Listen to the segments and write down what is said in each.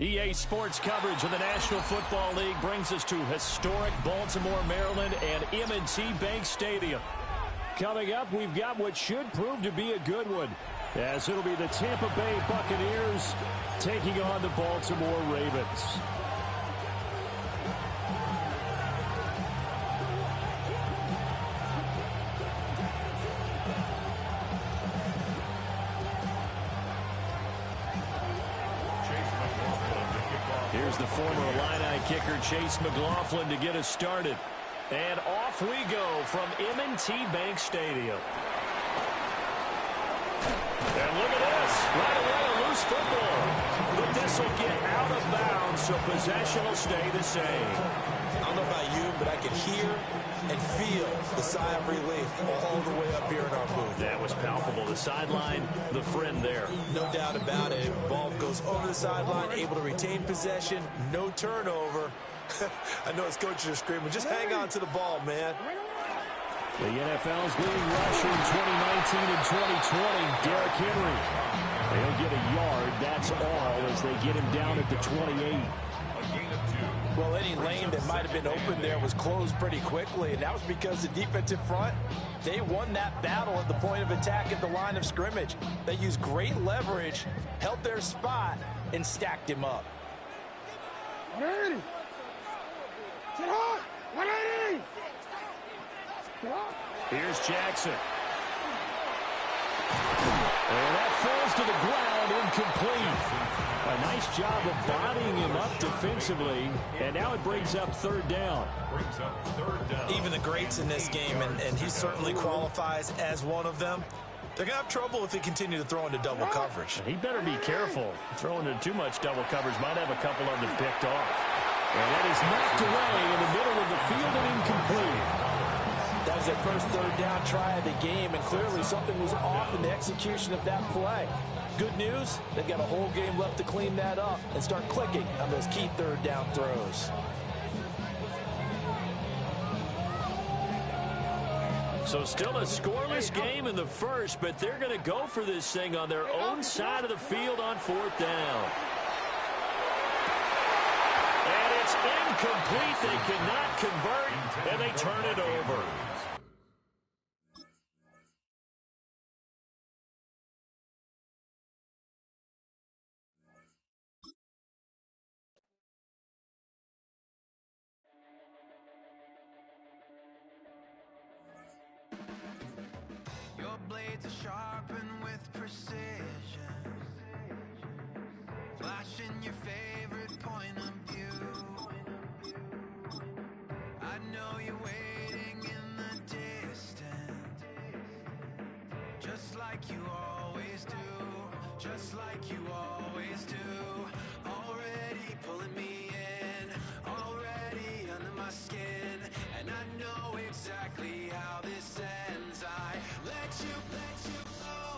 EA Sports coverage of the National Football League brings us to historic Baltimore, Maryland, and M&T Bank Stadium. Coming up, we've got what should prove to be a good one, as it'll be the Tampa Bay Buccaneers taking on the Baltimore Ravens. Here's the former Illini kicker, Chase McLaughlin, to get us started. And off we go from M&T Bank Stadium. And look at this. Right away, a loose football. But this will get out of bounds, so possession will stay the same. I don't know about you, but I can hear and feel the sigh of relief all the way up here in our booth. That was palpable. The sideline, the friend there. No doubt about it. Ball goes over the sideline, able to retain possession, no turnover. I know his coaches are screaming, just hang on to the ball, man. The NFL's leading rusher in 2019 and 2020, Derrick Henry. They'll get a yard, that's all, as they get him down at the 28. Well, any lane that might have been open there was closed pretty quickly, and that was because the defensive front, they won that battle at the point of attack at the line of scrimmage. They used great leverage, held their spot, and stacked him up. 180. Sit hard. 180. Here's Jackson. And that falls to the ground, incomplete. A nice job of bodying him up defensively, and now it brings up third down. Even the greats in this game, and he certainly qualifies as one of them, they're going to have trouble if they continue to throw into double coverage. He better be careful. Throwing into too much double coverage might have a couple of them picked off. And that is knocked away in the middle of the field and incomplete. That was their first third down try of the game, and clearly something was off in the execution of that play. Good news, they've got a whole game left to clean that up and start clicking on those key third down throws. So still a scoreless game in the first, but they're going to go for this thing on their own side of the field on fourth down. And it's incomplete. They cannot convert, and they turn it over. Your blades are sharpened with precision, flashing your favorite point of view. I know you're waiting in the distance, just like you always do, just like you always do. Already pulling me in, already under my skin, and I know exactly how this ends. I let you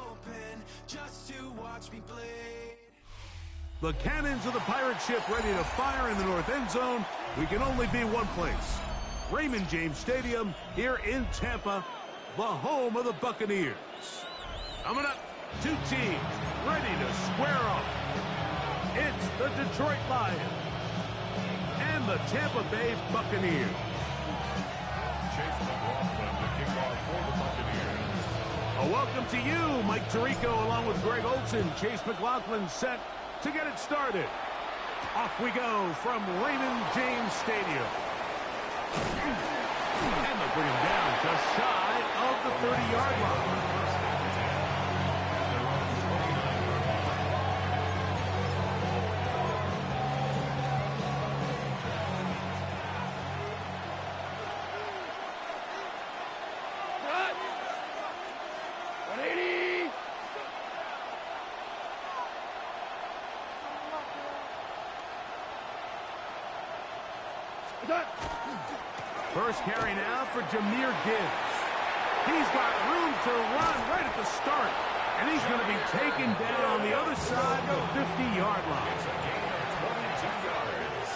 open just to watch me bleed. The cannons of the pirate ship ready to fire in the north end zone. We can only be one place. Raymond James Stadium here in Tampa, the home of the Buccaneers. Coming up, two teams ready to square off. It's the Detroit Lions and the Tampa Bay Buccaneers. Chase McLaughlin to kick off for the Buccaneers. A welcome to you, Mike Tirico, along with Greg Olson. Chase McLaughlin set to get it started. Off we go from Raymond James Stadium. And they'll bring him down just shy of the 30-yard line. First carry now for Jahmyr Gibbs. He's got room to run right at the start, and he's going to be taken down on the other side of the 50-yard line. 22 yards.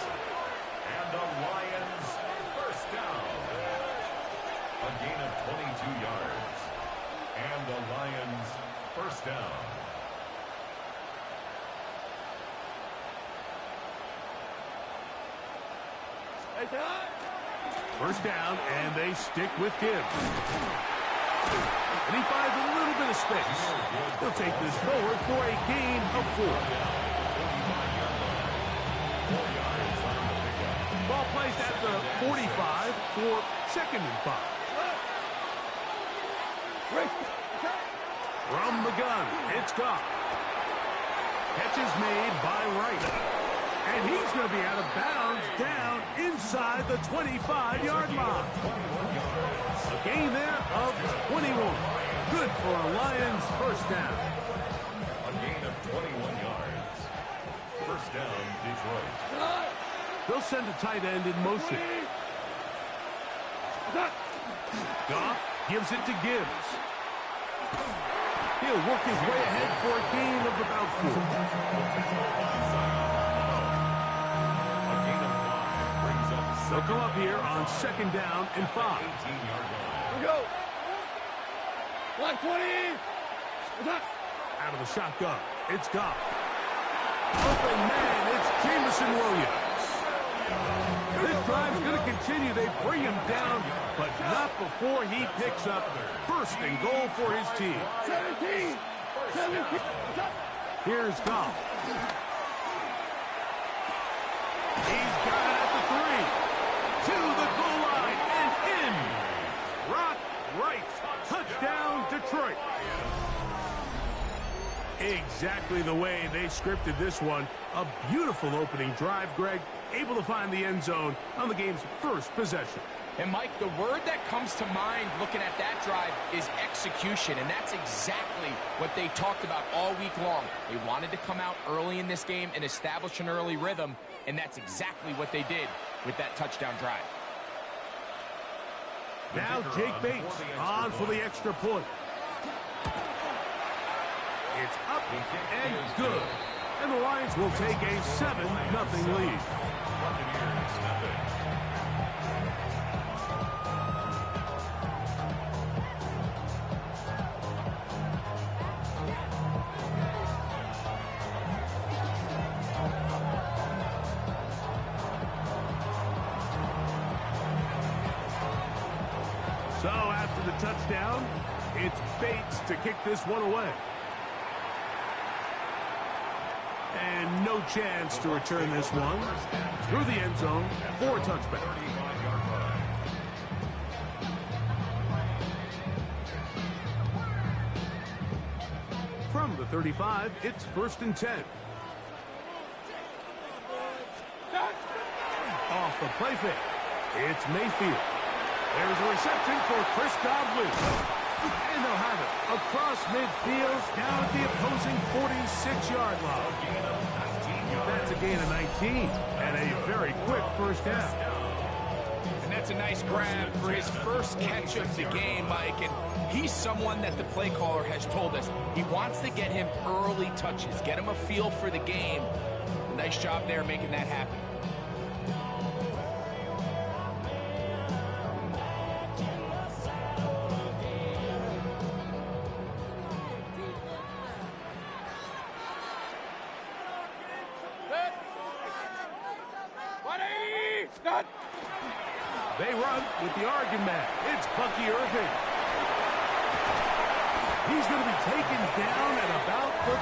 And the Lions first down. A gain of 22 yards. And the Lions first down. First down, and they stick with Gibbs. And he finds a little bit of space. He'll take this forward for a gain of 4. Ball placed at the 45 for 2nd and 5. From the gun, it's Goff. Catch is made by Wright. And he's going to be out of bounds down inside the 25-yard line. A gain there of 21. Good for a Lions first down. A gain of 21 yards. First down, Detroit. They'll send a tight end in motion. Goff gives it to Gibbs. He'll work his way ahead for a gain of about 4. They'll come up here on 2nd down and 5. Here we go. 120. Out of the shotgun, it's Goff. Open man, it's Jameson Williams. This drive's going to continue. They bring him down, but not before he picks up 1st and goal for his team. 17. Here's Goff. He's got it at the 3. To the goal line and in. Rock right. Touchdown, Detroit. Exactly the way they scripted this one. A beautiful opening drive, Greg. Able to find the end zone on the game's first possession. And, Mike, the word that comes to mind looking at that drive is execution, and that's exactly what they talked about all week long. They wanted to come out early in this game and establish an early rhythm, and that's exactly what they did with that touchdown drive. Now Jake Bates on for the extra point. It's up and good. And the Lions will take a 7-0 lead. So after the touchdown, it's Bates to kick this one away. And no chance to return this one through the end zone for a touchback. From the 35, it's 1st and 10. Off the play fake, it's Mayfield. There's a reception for Chris Godwin. And they'll have it across midfield down at the opposing 46-yard line. That's a gain of 19 and a very quick first down. And that's a nice grab for his first catch of the game, Mike. And he's someone that the play caller has told us he wants to get him early touches, get him a feel for the game. Nice job there making that happen. They run with the argument. It's Bucky Irving. He's going to be taken down at about the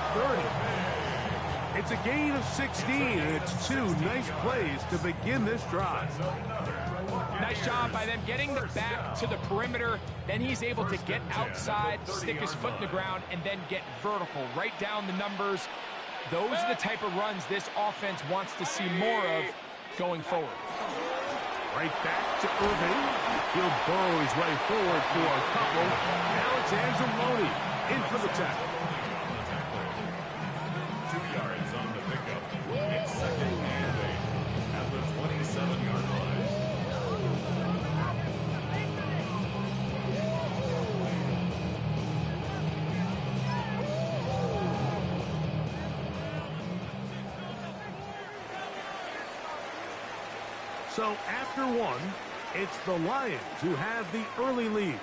30. It's a gain of 16, and it's 2 nice plays to begin this drive. Nice job by them getting the back to the perimeter. Then he's able to get outside, stick his foot in the ground, and then get vertical. Right down the numbers. Those are the type of runs this offense wants to see more of going forward. Right back to Irving. He'll burrow his way forward for a couple. Now it's Anzalone in for the tackle. 2 yards on the pickup. It's 2nd and 8 at the 27-yard line. So after one, it's the Lions who have the early lead.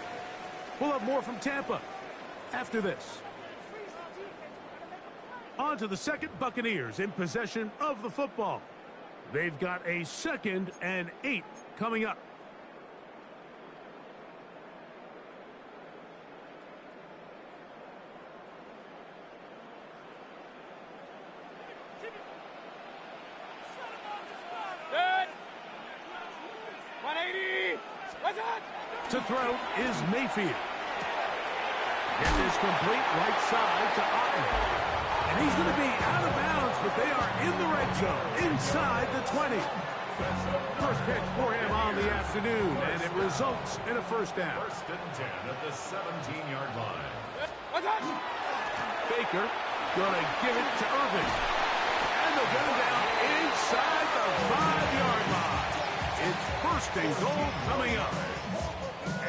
We'll have more from Tampa after this. On to the second, Buccaneers in possession of the football. They've got a 2nd and 8 coming up. To throw is Mayfield. Get this complete right side to Otten. And he's going to be out of bounds, but they are in the red zone, inside the 20. First catch for him on the afternoon, and it results in a first down. 1st and 10 at the 17-yard line. Baker going to give it to Irving. And they'll get him down inside the 5-yard line. It's 1st and goal coming up.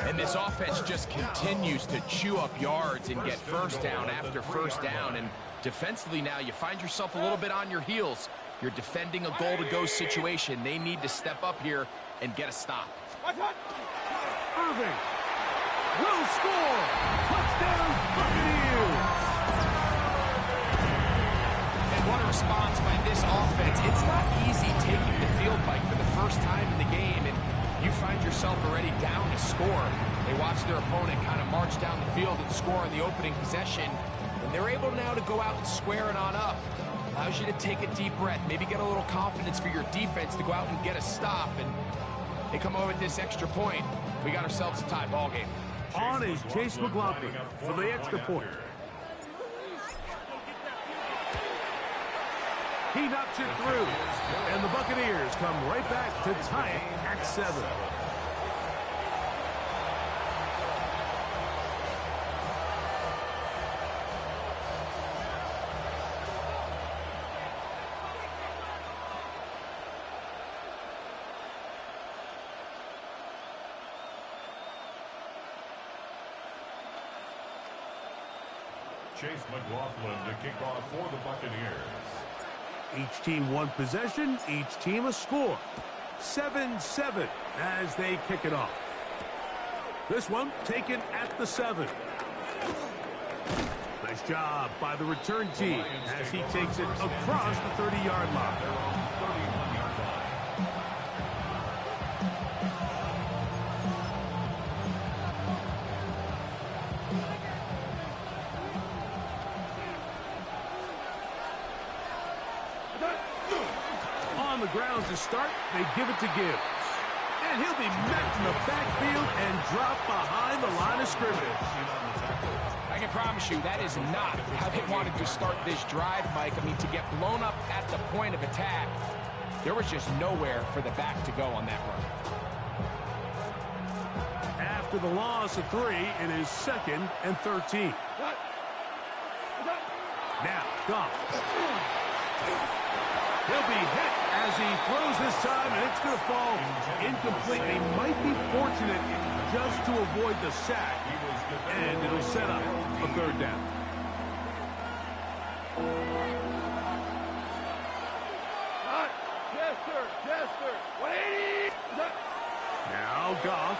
And this offense just continues to chew up yards and get first down after first down. And defensively now, you find yourself a little bit on your heels. You're defending a goal-to-go situation. They need to step up here and get a stop. Irving will score. Touchdown, Buccaneers. And what a response by this offense. It's not easy taking the field, Mike, for the first time in the game. And you find yourself already down to score. They watch their opponent kind of march down the field and score on the opening possession. And they're able now to go out and square it on up. Allows you to take a deep breath, maybe get a little confidence for your defense to go out and get a stop. And they come over with this extra point. We got ourselves a tie ball game. On is Chase McLaughlin for the extra point. He knocks it through. And the Buccaneers come right back to tie it at 7. Chase McLaughlin to kick off for the Buccaneers. Each team one possession, each team a score. 7-7 as they kick it off. This one taken at the 7. Nice job by the return team as he takes it across the 30-yard line. On the ground to start, they give it to Gibbs. And he'll be met in the backfield and dropped behind the line of scrimmage. I can promise you that is not how they wanted to start this drive, Mike. I mean, to get blown up at the point of attack, there was just nowhere for the back to go on that run. After the loss of 3, it is 2nd and 13. Now, Goff. He'll be hit as he throws this time, and it's going to fall incomplete. He might be fortunate just to avoid the sack, and it'll set up a 3rd down. Chester, 180. Now Goff.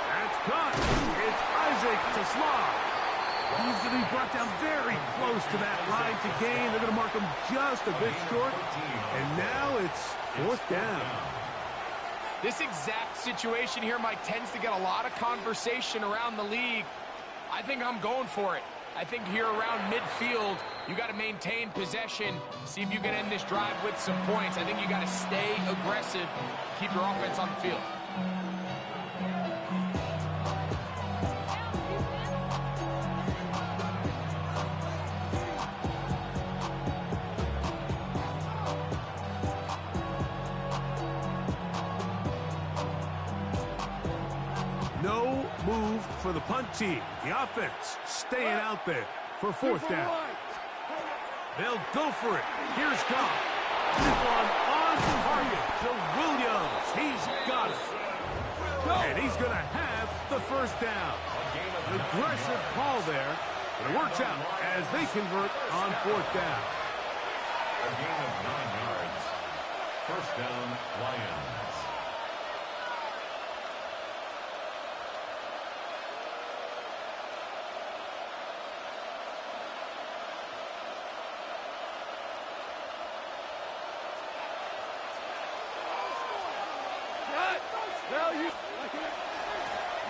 That's caught. It's Isaac to Slav. He's going to be brought down very close to that line to gain. They're going to mark him just a bit short. And now it's 4th down. This exact situation here, Mike, tends to get a lot of conversation around the league. I think I'm going for it. I think here around midfield, you got to maintain possession, see if you can end this drive with some points. I think you got to stay aggressive, keep your offense on the field. No move for the punt team. The offense staying out there for 4th down. They'll go for it. Here's Goff. This one on target to Williams. He's got it. And he's going to have the 1st down. Aggressive call there. But it works out as they convert on 4th down. A gain of 9 yards. 1st down, Lions.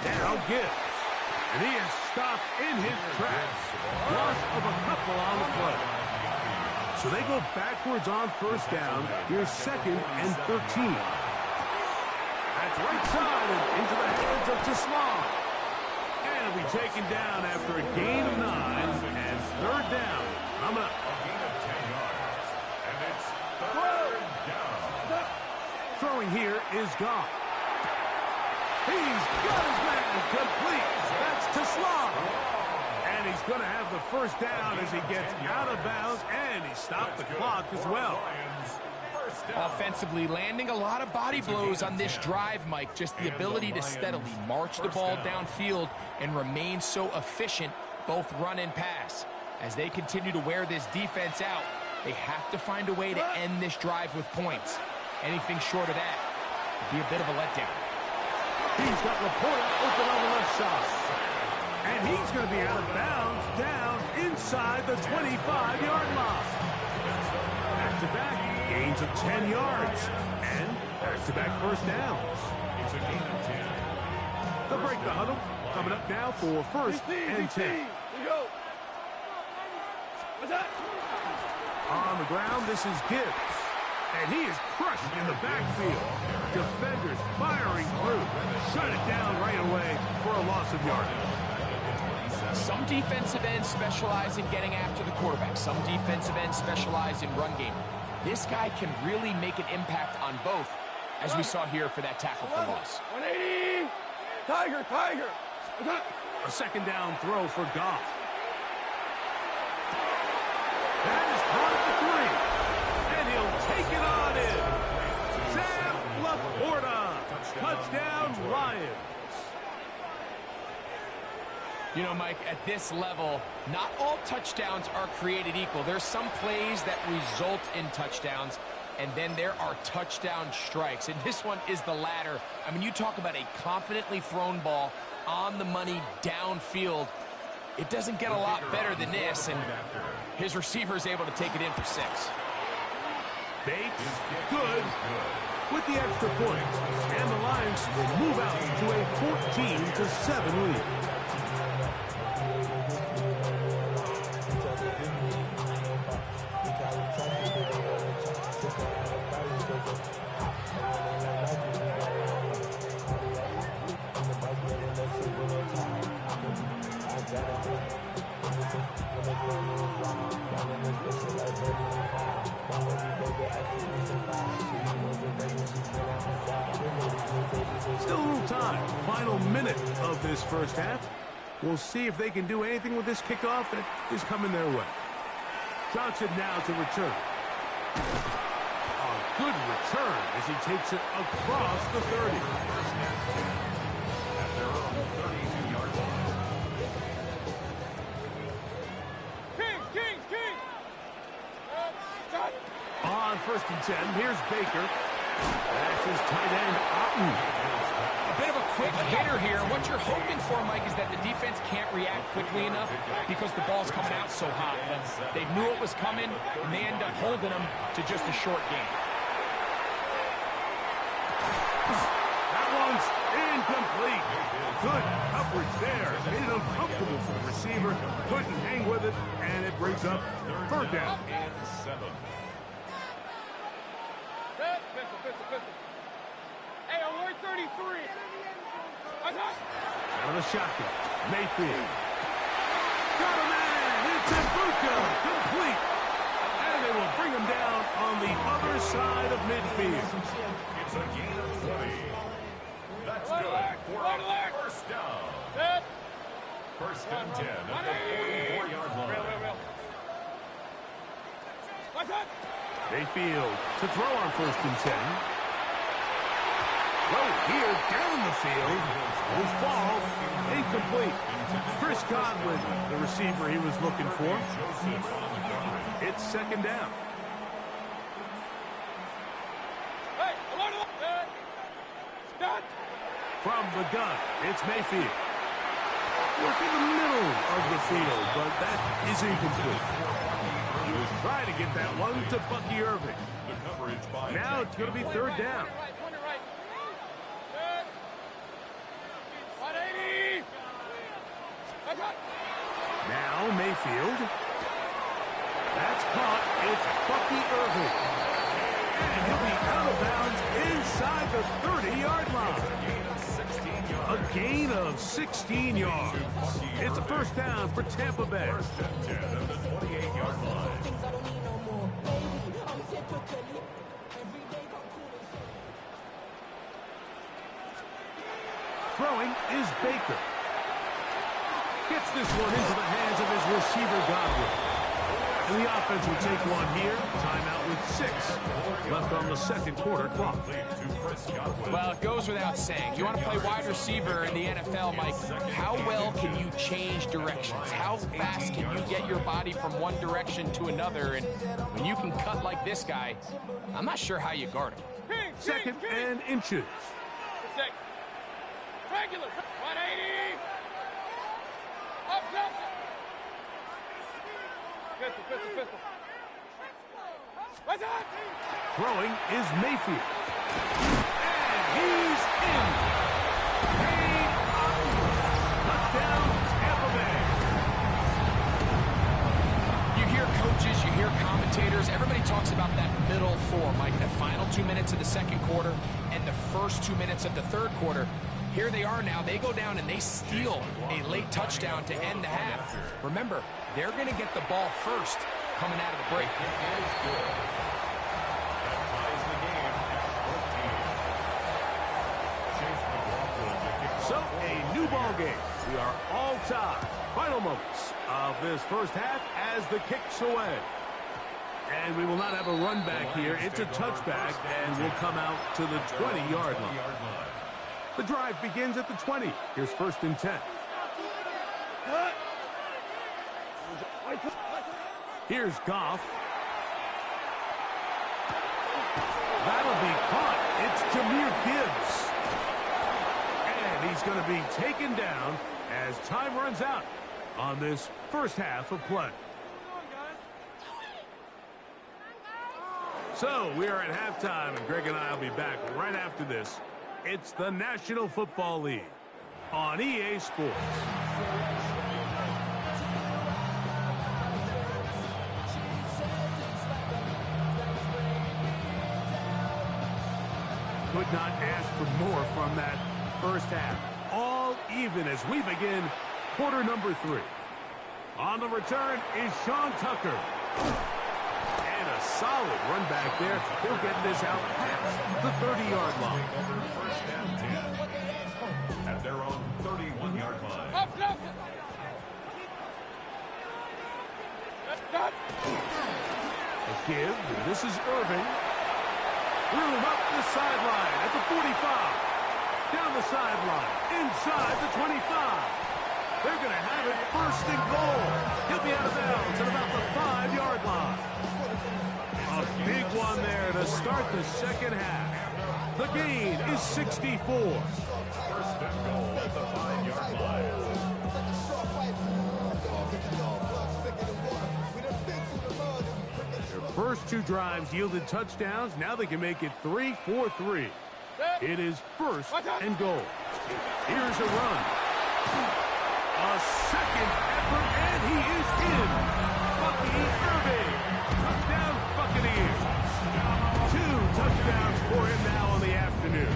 Now Gibbs. And he is stopped in his tracks. Loss of a couple on the play. So they go backwards on first down. Here's 2nd and 13. That's right side and into the hands of Teslam. And it'll be taken down after a gain of 9 and 3rd down. Coming up. Throwing here is Goff. He's got his man complete. That's Teslam. And he's going to have the first down as he gets out of bounds, and he stopped the clock as well. Offensively, landing a lot of body blows on this drive, Mike. Just the ability to steadily march the ball downfield and remain so efficient, both run and pass. As they continue to wear this defense out, they have to find a way to end this drive with points. Anything short of that would be a bit of a letdown. He's got Laporta open on the left side. And he's going to be out of bounds down inside the 25-yard line. Back-to-back gains of 10 yards. And back-to-back first downs. They'll break the huddle. Coming up now for 1st and 10. On the ground, this is Gibbs. And he is crushed in the backfield. Defenders firing through. Shut it down right away for a loss of yardage. Some defensive ends specialize in getting after the quarterback. Some defensive ends specialize in run game. This guy can really make an impact on both, as we saw here for that tackle for loss. 180! Tiger, Tiger! A 2nd down throw for Goff. That is caught at the 3. And he'll take it on in. Sam Laporta. Touchdown, Lions. You know, Mike, at this level, not all touchdowns are created equal. There's some plays that result in touchdowns, and then there are touchdown strikes. And this one is the latter. I mean, you talk about a confidently thrown ball on the money downfield. It doesn't get a lot better than this, and his receiver is able to take it in for 6. Bates, good, with the extra point. And the Lions will move out to a 14-7 lead. Still a little time. Final minute of this first half. We'll see if they can do anything with this kickoff that is coming their way. Johnson now to return. A good return as he takes it across the 30. At their own 32-yard line. Kings! On 1st and 10, here's Baker. That's his tight end, Otten. A bit of a quick hitter here. What you're hoping for, Mike, is that the defense can't react quickly enough because the ball's coming out so hot. They knew it was coming, and they end up holding them to just a short game. That one's incomplete. Good coverage there. Made it uncomfortable for the receiver. Couldn't hang with it, and it brings up 3rd down. And 7. Pistol. Hey, alert 33. Out of the shotgun. Mayfield. Got a man. It's Ibuka. Complete. And they will bring him down on the other side of midfield. It's a gain of 20. That's good for a first down. 1st and 10 at the 44-yard line. Mayfield to throw on 1st and 10. Throw here down the field. Will fall. Incomplete. Chris Godwin, the receiver he was looking for. It's 2nd down. From the gun, it's Mayfield. Work in the middle of the field, but that is incomplete. He was trying to get that one to Bucky Irving. Now it's going to be 3rd down. 180. Mayfield. That's caught. It's Bucky Irving. And he'll be out of bounds inside the 30-yard line. A gain of 16 yards. It's a first down for Tampa Bay. First and 10 at the 28-yard line. Throwing is Baker. Gets this one into the hands of his receiver, Godwin. And the offense will take one here. Timeout with 6 left on the second quarter clock. Well, it goes without saying. You want to play wide receiver in the NFL, Mike. How well can you change directions? How fast can you get your body from one direction to another? And when you can cut like this guy, I'm not sure how you guard him. Second and inches. Regular. 180. Up. Pistol. What's up? Throwing is Mayfield. And he's in. Game on. Touchdown, Tampa Bay. You hear coaches, you hear commentators, everybody talks about that middle four, Mike, the final 2 minutes of the second quarter and the first 2 minutes of the third quarter. Here they are now. They go down and they steal a late touchdown to end the half. Remember, they're going to get the ball first coming out of the break. So, a new ball game. We are all tied. Final moments of this first half as the kick's away. And we will not have a run back here. It's a touchback, and we'll come out to the 20-yard line. The drive begins at the 20. Here's first and 10. Here's Goff. That'll be caught. It's Jahmyr Gibbs. And he's going to be taken down as time runs out on this first half of play. So we are at halftime, and Greg and I will be back right after this. It's the National Football League on EA Sports. Could not ask for more from that first half. All even as we begin quarter number 3. On the return is Sean Tucker. And a solid run back there. He'll get this out past the 30-yard line. First and 10 at their own 31-yard line. A give. This is Irving. Room up the sideline at the 45. Down the sideline. Inside the 25. They're going to have it first and goal. He'll be out of bounds at about the 5-yard line. A big one there to start the second half. The gain is 64. First and goal at the 5-yard line. Their first 2 drives yielded touchdowns. Now they can make it 3-4-3. It is first and goal. Here's a run. A second effort, and he is in. Bucky Irving. Touchdown, Buccaneers. 2 touchdowns for him now on the afternoon.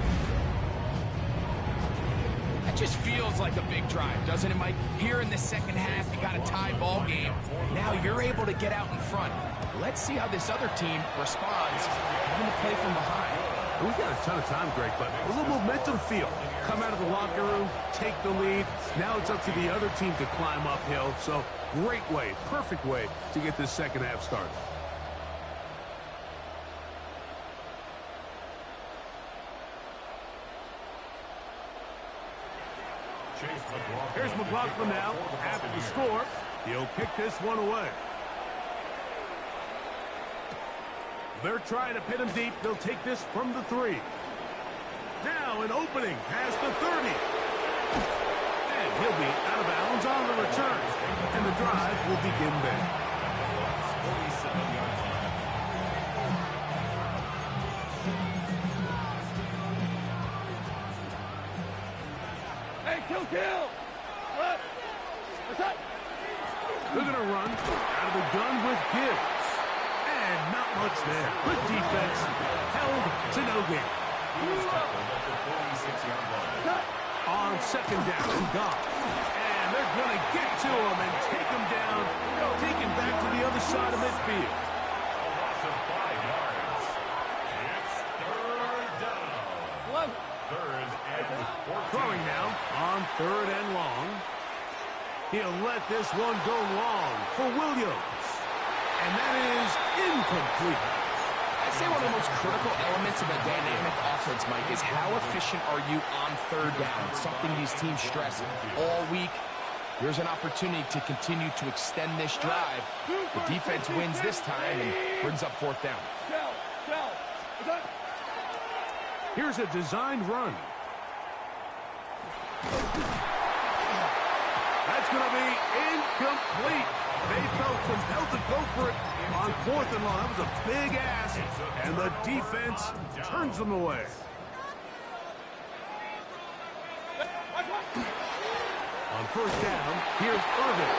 That just feels like a big drive, doesn't it, Mike? Here in the second half, you got a tie ball game. Now you're able to get out in front. Let's see how this other team responds. Having to play from behind. We've got a ton of time, Greg, but a little momentum feel. Come out of the locker room, take the lead. Now it's up to the other team to climb uphill. So great way, perfect way to get this second half started. Here's McLaughlin now after the score. He'll kick this one away. They're trying to pin him deep. They'll take this from the 3. Now an opening past the 30. And he'll be out of bounds on the return. And the drive will begin then. Hey, kill! What? What's up? They're going to run out of the gun with Gibbs. And not much there. Good defense. Held to no gain. On second down and gone. And they're going to get to him and take him down. Take him back to the other side of midfield. A loss of 5 yards. It's third down. Third and 14. Throwing now on third and long. He'll let this one go long for Williams. And that is incomplete. I'd say one of the most critical elements of a dynamic offense, Mike, is how efficient are you on third down? Something these teams stress all week. Here's an opportunity to continue to extend this drive. The defense wins this time and brings up fourth down. Here's a designed run. That's going to be incomplete. They felt compelled to go for it on fourth and long. That was a big ask, and the defense turns them away. On first down, here's Irvin,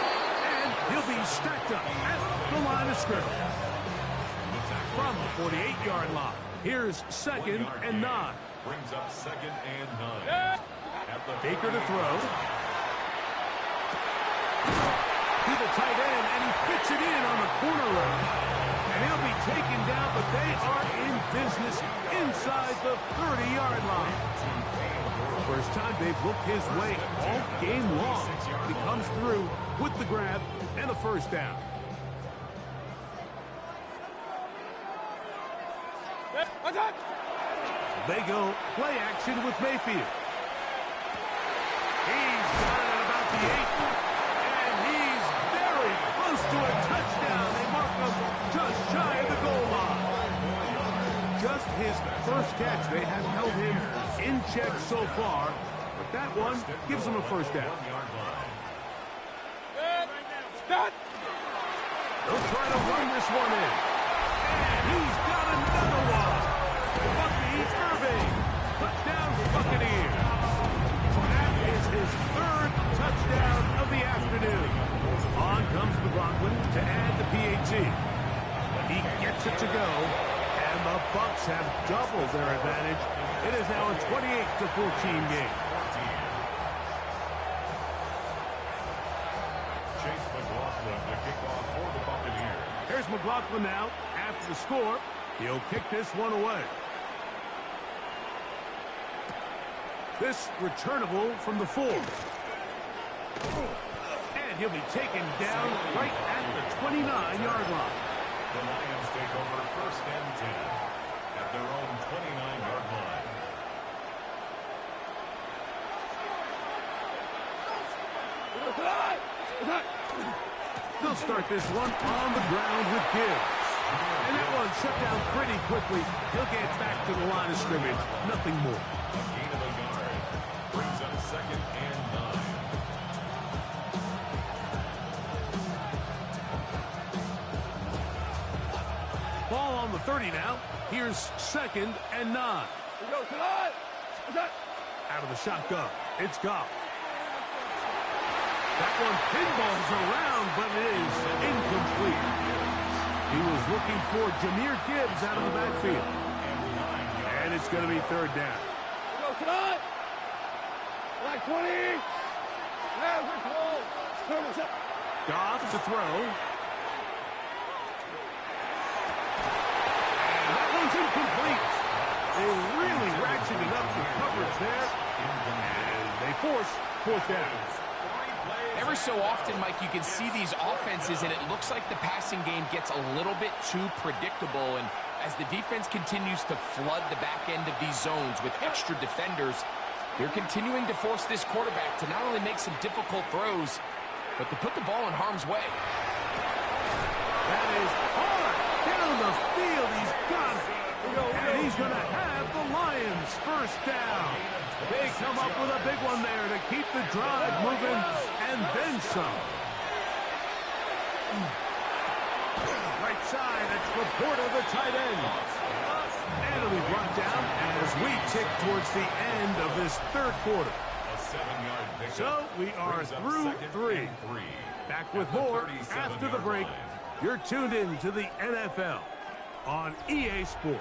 and he'll be stacked up at the line of scrimmage. From the 48-yard line, here's second and 9. Brings up second and 9. Baker to throw. To the tight end, and he fits it in on the corner route. And he'll be taken down, but they are in business inside the 30-yard line. First time they've looked his way all game long. He comes through with the grab and a first down. They go play action with Mayfield. He's got it at about the 8. And he's very close to a touchdown. They mark him just shy of the goal line. Just his first catch. They have held him in check so far. But that one gives him a first down. They'll try to run this one in. And he's got another one. Bucky Irving. Touchdown Buccaneers. That is his third touchdown of the afternoon. On comes McLaughlin to add the PAT. He gets it to go. And the Bucs have doubled their advantage. It is now a 28-14 game. Chase McLaughlin to kick off for the Buccaneers. Here's McLaughlin now. After the score, he'll kick this one away. This returnable from the 4. And he'll be taken down right at the 29-yard line. The Lions take over first and 10 at their own 29-yard line. They'll start this one on the ground with Gibbs. And that one shut down pretty quickly. He'll get back to the line of scrimmage. Nothing more. A gain of a yard brings up second and 9. Ball on the 30 now. Here's second and 9. Out of the shotgun. It's Goff. That one pinballs around, but it is incomplete. He was looking for Jahmyr Gibbs out of the backfield. And it's going to be third down. Like 20. Goff to throw. And that one's incomplete. They really ratcheted up the coverage there. And they force fourth down. Every so often, Mike, you can see these offenses, and it looks like the passing game gets a little bit too predictable. And as the defense continues to flood the back end of these zones with extra defenders, they're continuing to force this quarterback to not only make some difficult throws, but to put the ball in harm's way. That is hard down the field. He's got it. And he's going to have the Lions first down. They come up with a big one there to keep the drive moving, and then some. Right side, that's Laporta, the tight end. And it'll be brought down as we tick towards the end of this third quarter. So we are through 3. Back with more after the break. You're tuned in to the NFL on EA Sports.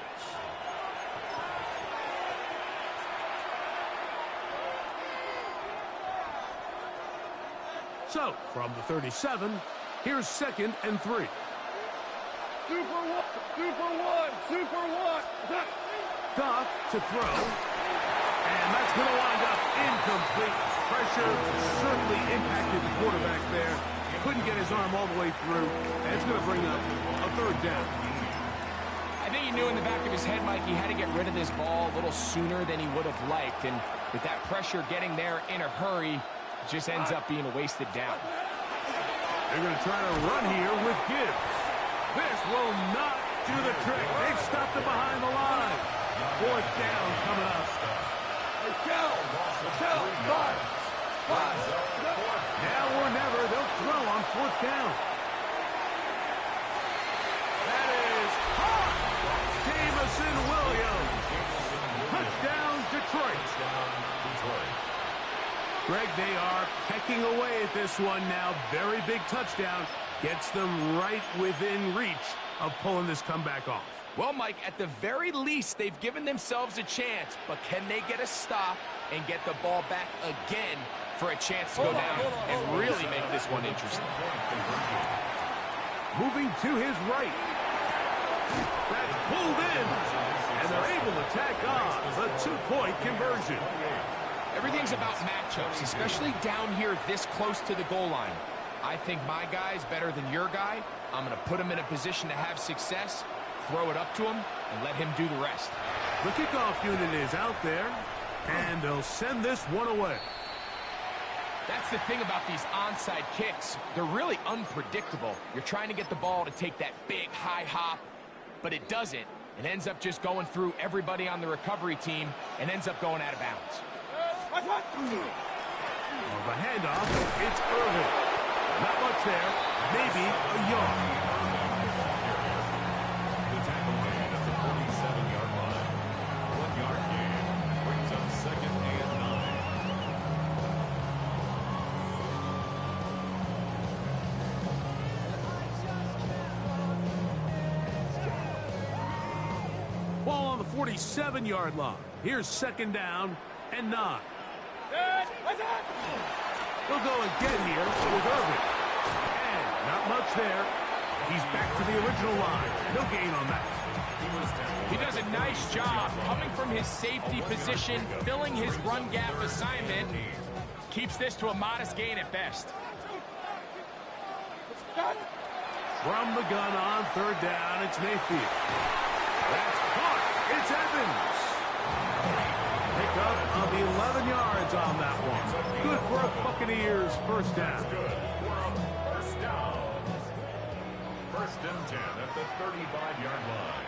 So, from the 37, here's 2nd and 3. Super one, super one, super one. Goff to throw. And that's going to wind up incomplete. Pressure certainly impacted the quarterback there. Couldn't get his arm all the way through. And it's going to bring up a 3rd down. I think he knew in the back of his head, Mike, he had to get rid of this ball a little sooner than he would have liked. And with that pressure getting there in a hurry, it just ends up being a wasted down. They're going to try to run here with Gibbs. This will not do the trick. They've stopped it behind the line. 4th down coming up. Now or never, they'll throw on 4th down. That is caught. Jamison Williams. Touchdown, Detroit. Greg, they are pecking away at this one now. Very big touchdown. Gets them right within reach of pulling this comeback off. Well, Mike, at the very least, they've given themselves a chance, but can they get a stop and get the ball back again for a chance to go down and really make this one interesting? Moving to his right. That's pulled in, and they're able to tack on the 2-point conversion. Everything's about matchups, especially down here this close to the goal line. I think my guy's better than your guy. I'm going to put him in a position to have success, throw it up to him, and let him do the rest. The kickoff unit is out there, and they'll send this one away. That's the thing about these onside kicks. They're really unpredictable. You're trying to get the ball to take that big high hop, but it doesn't. It ends up just going through everybody on the recovery team and ends up going out of bounds. The handoff, it's Irvin. Not much there, maybe a yard. The tackle made at the 47-yard line. 1-yard gain brings up 2nd and 9. Ball on the 47-yard line. Here's 2nd down and 9. We'll go again here with Irvin. And not much there. He's back to the original line. No gain on that. He does a nice job coming from his safety position, filling his run gap assignment. Keeps this to a modest gain at best. From the gun on 3rd down, it's Mayfield. That's caught. It's Evans. Pick up of 11 yards on that one. Good for a Buccaneers 1st down. Good for a 1st down. 1st and 10 at the 35-yard line.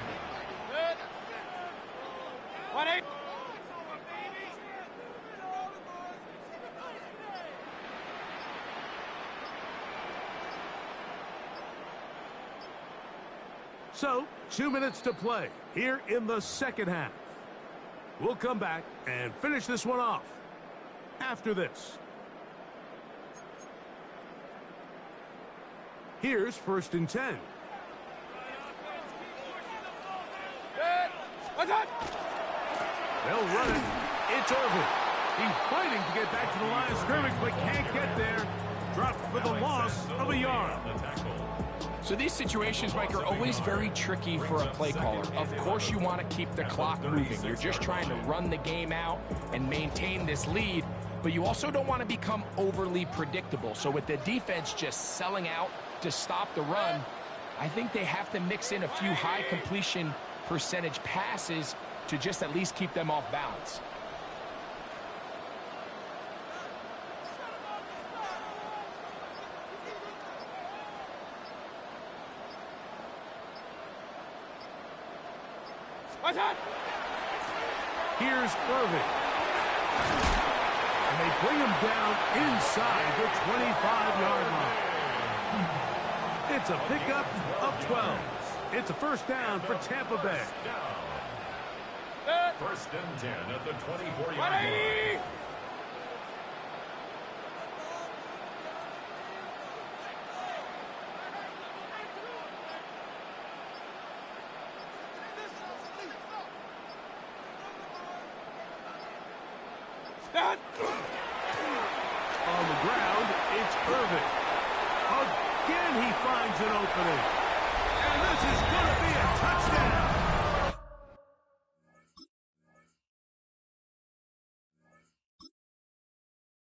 So, 2 minutes to play here in the 2nd half. We'll come back and finish this one off after this. Here's 1st and 10. They'll run it. It's Irvin. He's fighting to get back to the line of scrimmage, but can't get there. Dropped for the loss of a yard. So these situations, Mike, are always very tricky for a play caller. Of course you want to keep the clock moving. You're just trying to run the game out and maintain this lead, but you also don't want to become overly predictable. So with the defense just selling out to stop the run, I think they have to mix in a few high completion percentage passes to just at least keep them off balance. Here's Irvin. And they bring him down inside the 25-yard line. It's a pickup of 12. It's a 1st down for Tampa Bay. 1st and 10 at the 24-yard line. On the ground, it's Irvin. Again, he finds an opening. And this is going to be a touchdown.